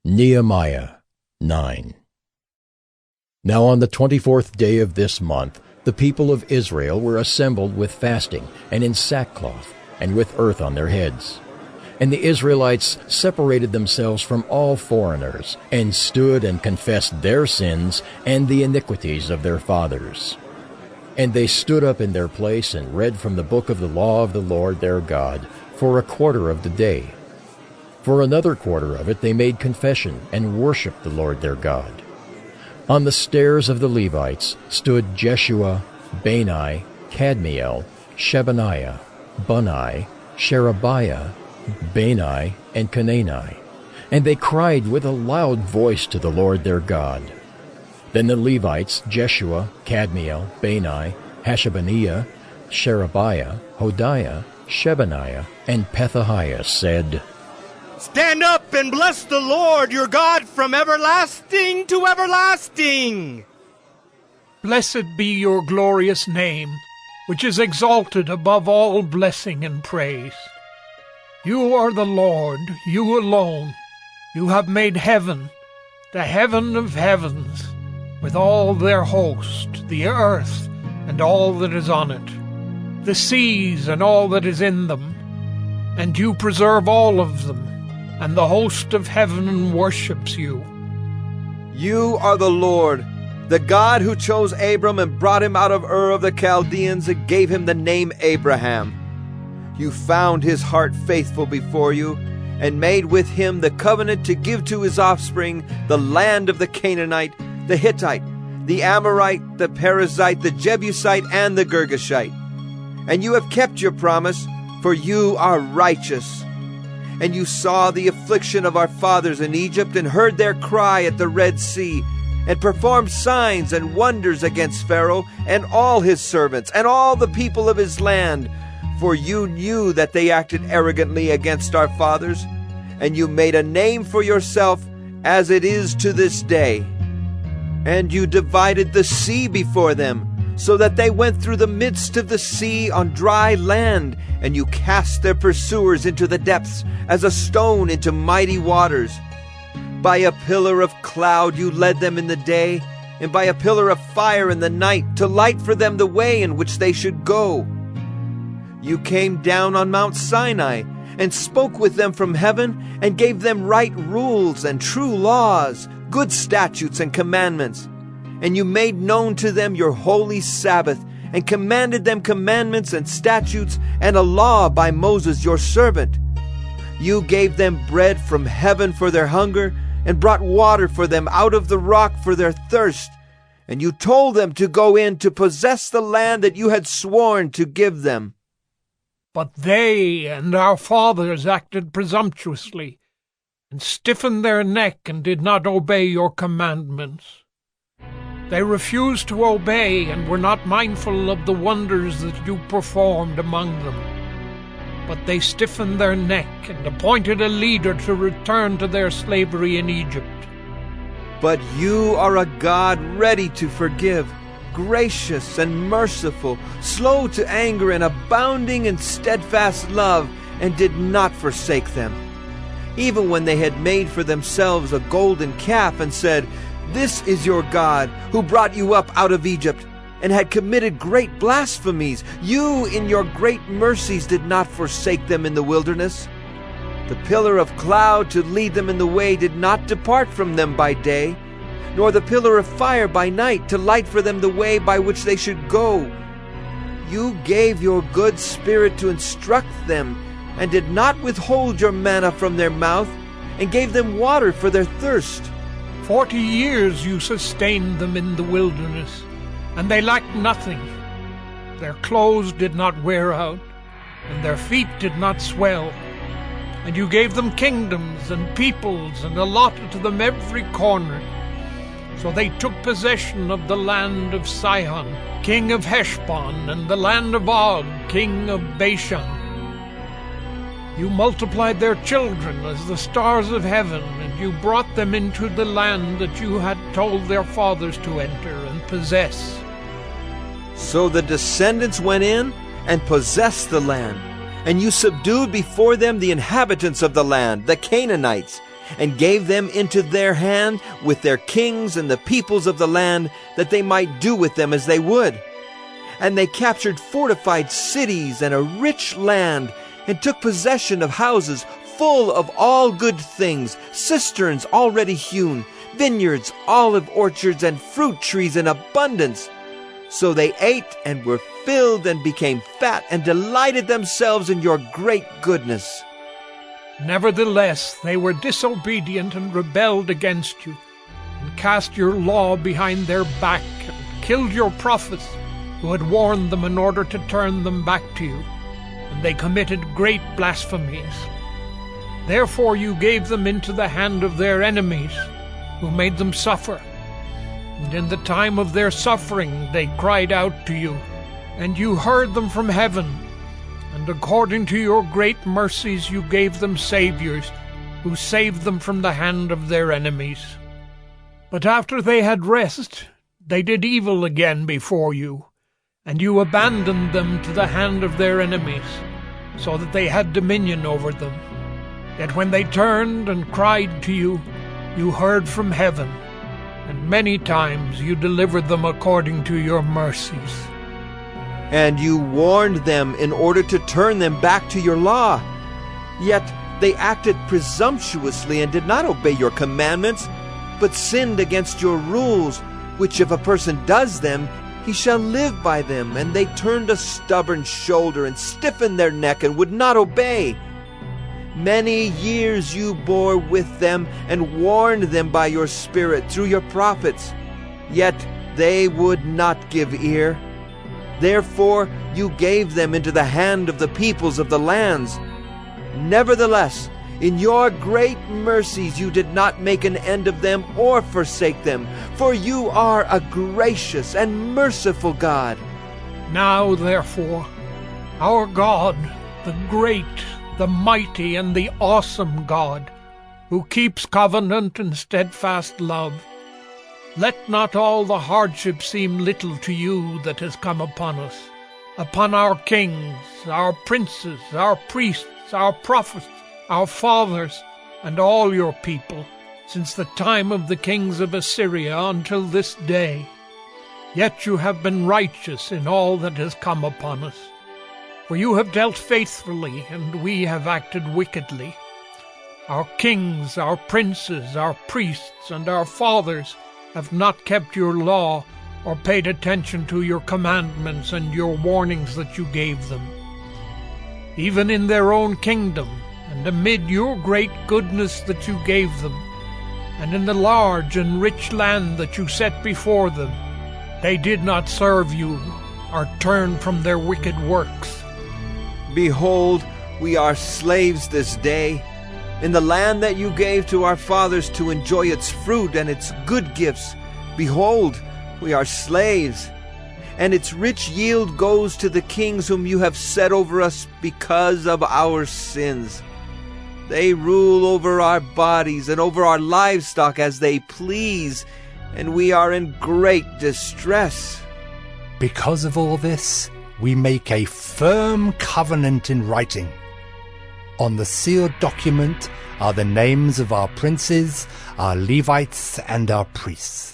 Nehemiah 9. Now on the 24th day of this month, the people of Israel were assembled with fasting, and in sackcloth, and with earth on their heads. And the Israelites separated themselves from all foreigners, and stood and confessed their sins and the iniquities of their fathers. And they stood up in their place and read from the book of the law of the Lord their God for a quarter of the day. For another quarter of it they made confession and worshipped the Lord their God. On the stairs of the Levites stood Jeshua, Bani, Kadmiel, Shebaniah, Bunni, Sherebiah, Bani, and Canani. And they cried with a loud voice to the Lord their God. Then the Levites, Jeshua, Kadmiel, Bani, Hashabaniah, Sherebiah, Hodiah, Shebaniah, and Pethahiah said, Stand up and bless the Lord your God from everlasting to everlasting. Blessed be your glorious name, which is exalted above all blessing and praise. You are the Lord, you alone. You have made heaven, the heaven of heavens, with all their host, the earth and all that is on it, the seas and all that is in them, and you preserve all of them, and the host of heaven worships you. You are the Lord, the God who chose Abram and brought him out of Ur of the Chaldeans and gave him the name Abraham. You found his heart faithful before you, and made with him the covenant to give to his offspring the land of the Canaanite, the Hittite, the Amorite, the Perizzite, the Jebusite, and the Girgashite. And you have kept your promise, for you are righteous. And you saw the affliction of our fathers in Egypt, and heard their cry at the Red Sea, and performed signs and wonders against Pharaoh and all his servants, and all the people of his land. For you knew that they acted arrogantly against our fathers, and you made a name for yourself, as it is to this day. And you divided the sea before them, so that they went through the midst of the sea on dry land, and you cast their pursuers into the depths, as a stone into mighty waters. By a pillar of cloud you led them in the day, and by a pillar of fire in the night, to light for them the way in which they should go. You came down on Mount Sinai, and spoke with them from heaven, and gave them right rules and true laws, good statutes and commandments. And you made known to them your holy Sabbath, and commanded them commandments and statutes, and a law by Moses your servant. You gave them bread from heaven for their hunger, and brought water for them out of the rock for their thirst. And you told them to go in to possess the land that you had sworn to give them. But they and our fathers acted presumptuously, and stiffened their neck, and did not obey your commandments. They refused to obey, and were not mindful of the wonders that you performed among them. But they stiffened their neck, and appointed a leader to return to their slavery in Egypt. But you are a God ready to forgive, gracious and merciful, slow to anger, and abounding in steadfast love, and did not forsake them. Even when they had made for themselves a golden calf, and said, This is your God, who brought you up out of Egypt, and had committed great blasphemies, you in your great mercies did not forsake them in the wilderness. The pillar of cloud to lead them in the way did not depart from them by day, nor the pillar of fire by night to light for them the way by which they should go. You gave your good spirit to instruct them, and did not withhold your manna from their mouth, and gave them water for their thirst. 40 years you sustained them in the wilderness, and they lacked nothing. Their clothes did not wear out, and their feet did not swell. And you gave them kingdoms and peoples, and allotted to them every corner. So they took possession of the land of Sihon, king of Heshbon, and the land of Og, king of Bashan. You multiplied their children as the stars of heaven, and you brought them into the land that you had told their fathers to enter and possess. So the descendants went in and possessed the land, and you subdued before them the inhabitants of the land, the Canaanites, and gave them into their hand with their kings and the peoples of the land, that they might do with them as they would. And they captured fortified cities and a rich land, and took possession of houses full of all good things, cisterns already hewn, vineyards, olive orchards, and fruit trees in abundance. So they ate and were filled and became fat and delighted themselves in your great goodness. Nevertheless, they were disobedient and rebelled against you, and cast your law behind their back, and killed your prophets who had warned them in order to turn them back to you, and they committed great blasphemies. Therefore you gave them into the hand of their enemies, who made them suffer. And in the time of their suffering they cried out to you, and you heard them from heaven. And according to your great mercies you gave them saviors, who saved them from the hand of their enemies. But after they had rest, they did evil again before you, and you abandoned them to the hand of their enemies, so that they had dominion over them. Yet when they turned and cried to you, you heard from heaven, and many times you delivered them according to your mercies. And you warned them in order to turn them back to your law. Yet they acted presumptuously and did not obey your commandments, but sinned against your rules, which if a person does them, he shall live by them. And they turned a stubborn shoulder and stiffened their neck and would not obey. Many years you bore with them and warned them by your Spirit through your prophets, yet they would not give ear. Therefore you gave them into the hand of the peoples of the lands. Nevertheless, in your great mercies you did not make an end of them or forsake them, for you are a gracious and merciful God. Now therefore, our God, the great, the mighty, and the awesome God, who keeps covenant and steadfast love, let not all the hardship seem little to you that has come upon us, upon our kings, our princes, our priests, our prophets, our fathers, and all your people, since the time of the kings of Assyria until this day. Yet you have been righteous in all that has come upon us. For you have dealt faithfully, and we have acted wickedly. Our kings, our princes, our priests, and our fathers have not kept your law or paid attention to your commandments and your warnings that you gave them. Even in their own kingdom, and amid your great goodness that you gave them, and in the large and rich land that you set before them, they did not serve you or turn from their wicked works. Behold, we are slaves this day, in the land that you gave to our fathers to enjoy its fruit and its good gifts. Behold, we are slaves, and its rich yield goes to the kings whom you have set over us because of our sins. They rule over our bodies and over our livestock as they please, and we are in great distress. Because of all this, we make a firm covenant in writing. On the sealed document are the names of our princes, our Levites, and our priests.